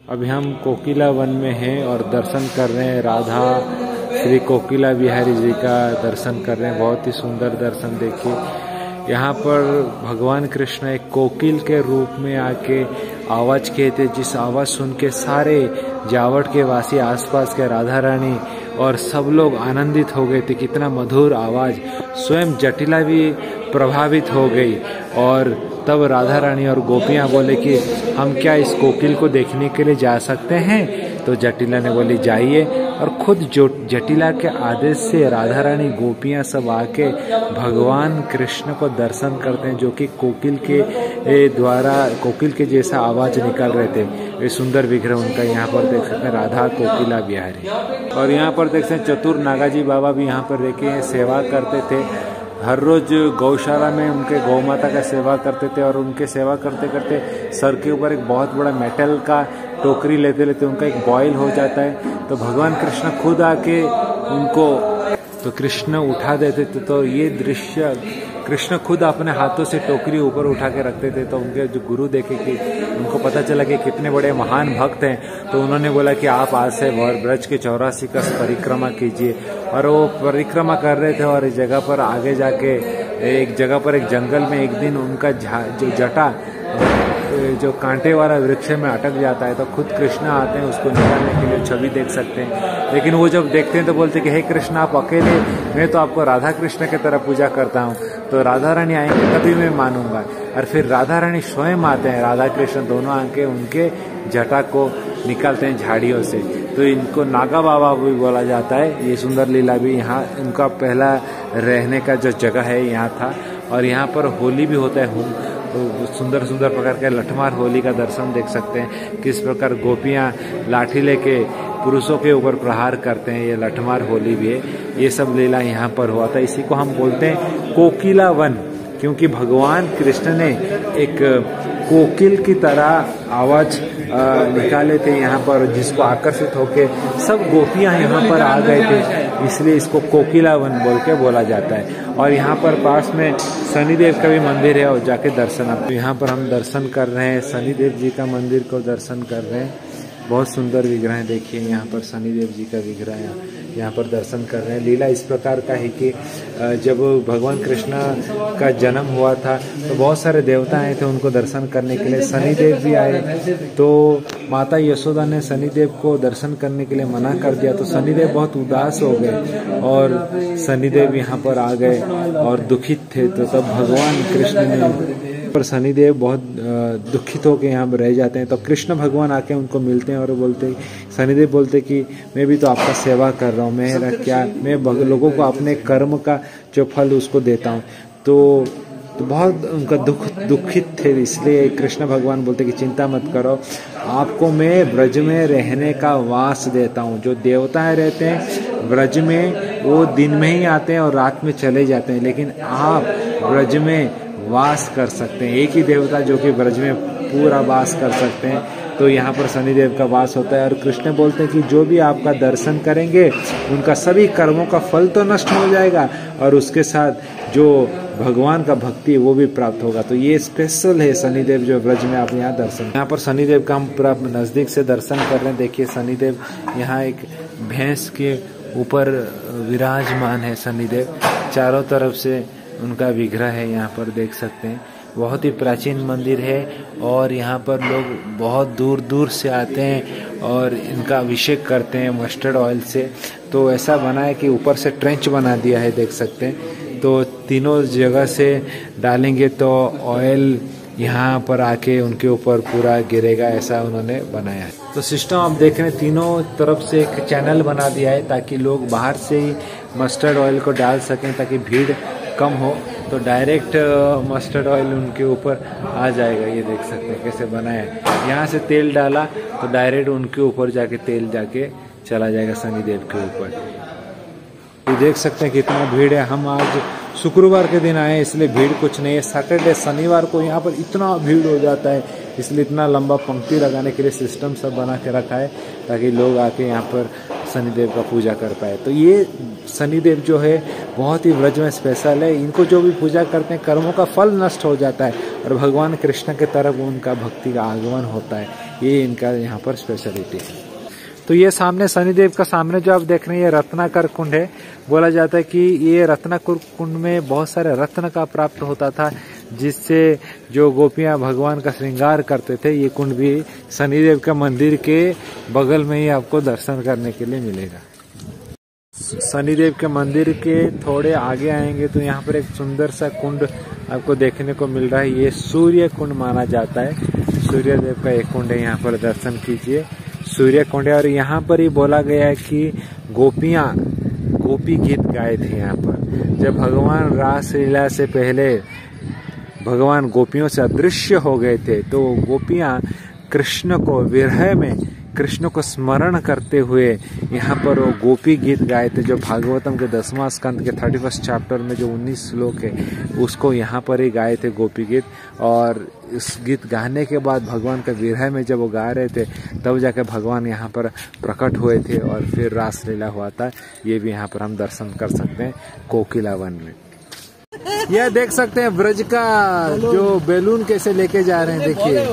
अभी हम कोकिला वन में हैं और दर्शन कर रहे हैं राधा श्री कोकिला बिहारी जी का दर्शन कर रहे हैं। बहुत ही सुंदर दर्शन देखिए। यहाँ पर भगवान कृष्ण एक कोकिल के रूप में आके आवाज किए थे, जिस आवाज सुन के सारे जावट के वासी आसपास के राधा रानी और सब लोग आनंदित हो गए थे। कितना मधुर आवाज, स्वयं जटिला भी प्रभावित हो गई। और तब राधा रानी और गोपियां बोले कि हम क्या इस कोकिल को देखने के लिए जा सकते हैं? तो जटिला ने बोली जाइए। और खुद जो जटिला के आदेश से राधा रानी गोपियां सब आके भगवान कृष्ण को दर्शन करते हैं, जो कि कोकिल के द्वारा कोकिल के जैसा आवाज निकाल रहे थे। ये सुंदर विग्रह उनका यहाँ पर देख सकते हैं, राधा कोकिला बिहारी। और यहाँ पर देख सकते हैं चतुर नागाजी बाबा भी यहाँ पर रहकर सेवा करते थे। हर रोज गौशाला में उनके गौ माता का सेवा करते थे और उनके सेवा करते करते सर के ऊपर एक बहुत बड़ा मेटल का टोकरी लेते लेते उनका एक बॉयल हो जाता है। तो भगवान कृष्ण खुद आके उनको तो कृष्ण उठा देते थे। तो ये दृश्य कृष्ण खुद अपने हाथों से टोकरी ऊपर उठा के रखते थे। तो उनके जो गुरु देखे कि उनको पता चला कि कितने बड़े महान भक्त हैं, तो उन्होंने बोला कि आप आज से ब्रज के 84 का परिक्रमा कीजिए। और वो परिक्रमा कर रहे थे और इस जगह पर आगे जाके एक जगह पर एक जंगल में एक दिन उनका जो जटा जो कांटे वाला वृक्ष में अटक जाता है। तो खुद कृष्ण आते हैं उसको निकालने के लिए, छवि देख सकते हैं। लेकिन वो जब देखते हैं तो बोलते कि हे कृष्ण आप अकेले, मैं तो आपको राधा कृष्ण की तरह पूजा करता हूँ, तो राधा रानी आएंगे तभी मैं मानूंगा। और फिर राधा रानी स्वयं आते हैं, राधा कृष्ण दोनों आके उनके जटा को निकालते हैं झाड़ियों से। तो इनको नागा बाबा भी बोला जाता है। ये सुंदर लीला भी यहाँ उनका पहला रहने का जो जगह है यहाँ था। और यहाँ पर होली भी होता है। तो सुंदर सुंदर प्रकार के लठमार होली का दर्शन देख सकते हैं, किस प्रकार गोपियां लाठी लेके पुरुषों के ऊपर प्रहार करते हैं। ये लठमार होली भी है। ये सब लीला यहाँ पर हुआ था। इसी को हम बोलते हैं कोकिला वन, क्योंकि भगवान कृष्ण ने एक कोकिल की तरह आवाज निकाले थे यहाँ पर, जिसको आकर्षित होके सब गोपियां यहाँ पर आ गए थे। इसलिए इसको कोकिला वन बोल के बोला जाता है। और यहाँ पर पास में शनिदेव का भी मंदिर है और जाके दर्शन आप। यहाँ पर हम दर्शन कर रहे हैं, शनिदेव जी का मंदिर को दर्शन कर रहे हैं। बहुत सुंदर विग्रह है, देखिए यहाँ पर शनिदेव जी का विग्रह यहाँ पर दर्शन कर रहे हैं। लीला इस प्रकार का है कि जब भगवान कृष्ण का जन्म हुआ था तो बहुत सारे देवता आए थे उनको दर्शन करने के लिए। शनिदेव भी आए, तो माता यशोदा ने शनिदेव को दर्शन करने के लिए मना कर दिया। तो शनिदेव बहुत उदास हो गए और शनिदेव यहाँ पर आ गए और दुखित थे। तो तब भगवान कृष्ण ने पर शनिदेव बहुत दुखित होकर यहाँ पर रह जाते हैं। तो कृष्ण भगवान आके उनको मिलते हैं और बोलते, शनिदेव बोलते कि मैं भी तो आपका सेवा कर रहा हूँ, मैं लोगों को अपने कर्म का जो फल उसको देता हूँ। तो बहुत उनका दुखित थे। इसलिए कृष्ण भगवान बोलते कि चिंता मत करो, आपको मैं ब्रज में रहने का वास देता हूँ। जो देवताएं रहते हैं ब्रज में वो दिन में ही आते हैं और रात में चले जाते हैं, लेकिन आप ब्रज में वास कर सकते हैं। एक ही देवता जो कि ब्रज में पूरा वास कर सकते हैं। तो यहाँ पर शनिदेव का वास होता है। और कृष्ण बोलते हैं कि जो भी आपका दर्शन करेंगे उनका सभी कर्मों का फल तो नष्ट हो जाएगा और उसके साथ जो भगवान का भक्ति है वो भी प्राप्त होगा। तो ये स्पेशल है शनिदेव जो ब्रज में आप यहाँ दर्शन। यहाँ पर शनिदेव का हम पूरा नजदीक से दर्शन कर रहे हैं। देखिए शनिदेव यहाँ एक भैंस के ऊपर विराजमान है। शनिदेव चारों तरफ से उनका विग्रह है, यहाँ पर देख सकते हैं। बहुत ही प्राचीन मंदिर है और यहाँ पर लोग बहुत दूर दूर से आते हैं और इनका अभिषेक करते हैं मस्टर्ड ऑयल से। तो ऐसा बना है कि ऊपर से ट्रेंच बना दिया है, देख सकते हैं। तो तीनों जगह से डालेंगे तो ऑयल यहाँ पर आके उनके ऊपर पूरा गिरेगा, ऐसा उन्होंने बनाया है। तो सिस्टम आप देख रहे हैं, तीनों तरफ से एक चैनल बना दिया है ताकि लोग बाहर से ही मस्टर्ड ऑयल को डाल सकें, ताकि भीड़ कम हो। तो डायरेक्ट मस्टर्ड ऑयल उनके ऊपर आ जाएगा। ये देख सकते हैं कैसे बनाया है। यहाँ से तेल डाला तो डायरेक्ट उनके ऊपर जाके तेल जाके चला जाएगा शनिदेव के ऊपर। ये देख सकते हैं कितना भीड़ है। हम आज शुक्रवार के दिन आए इसलिए भीड़ कुछ नहीं है। सैटरडे शनिवार को यहाँ पर इतना भीड़ हो जाता है, इसलिए इतना लंबा पंक्ति लगाने के लिए सिस्टम सब बना के रखा है ताकि लोग आके यहाँ पर शनिदेव का पूजा कर पाए। तो ये शनिदेव जो है बहुत ही ब्रज में स्पेशल है। इनको जो भी पूजा करते हैं कर्मों का फल नष्ट हो जाता है और भगवान कृष्ण के तरफ उनका भक्ति का आगमन होता है। ये इनका यहाँ पर स्पेशलिटी है। तो ये सामने शनिदेव का सामने जो आप देख रहे हैं ये रत्नाकर कुंड है। बोला जाता है कि ये रत्नाकर कुंड में बहुत सारे रत्न का प्राप्त होता था, जिससे जो गोपियां भगवान का श्रृंगार करते थे। ये कुंड भी शनिदेव के मंदिर के बगल में ही आपको दर्शन करने के लिए मिलेगा। शनिदेव के मंदिर के थोड़े आगे आएंगे तो यहाँ पर एक सुंदर सा कुंड आपको देखने को मिल रहा है। ये सूर्य कुंड माना जाता है। सूर्य देव का एक कुंड है, यहाँ पर दर्शन कीजिए। सूर्य कुंड है और यहाँ पर ही बोला गया है कि गोपियां गोपी गीत गाए थे यहाँ पर। जब भगवान रास लीला से पहले भगवान गोपियों से अदृश्य हो गए थे, तो गोपियां कृष्ण को विरह में कृष्ण को स्मरण करते हुए यहाँ पर वो गोपी गीत गाए थे। जो भागवतम के 10वां स्कंद के 31 चैप्टर में जो 19 श्लोक है, उसको यहाँ पर ही गाए थे गोपी गीत। और इस गीत गाने के बाद भगवान का विरह में जब वो गा रहे थे, तब जाके भगवान यहाँ पर प्रकट हुए थे और फिर रास लीला हुआ था। ये भी यहाँ पर हम दर्शन कर सकते हैं कोकिला वन में। यह देख सकते हैं ब्रज का जो बैलून कैसे लेके जा रहे हैं, देखिए।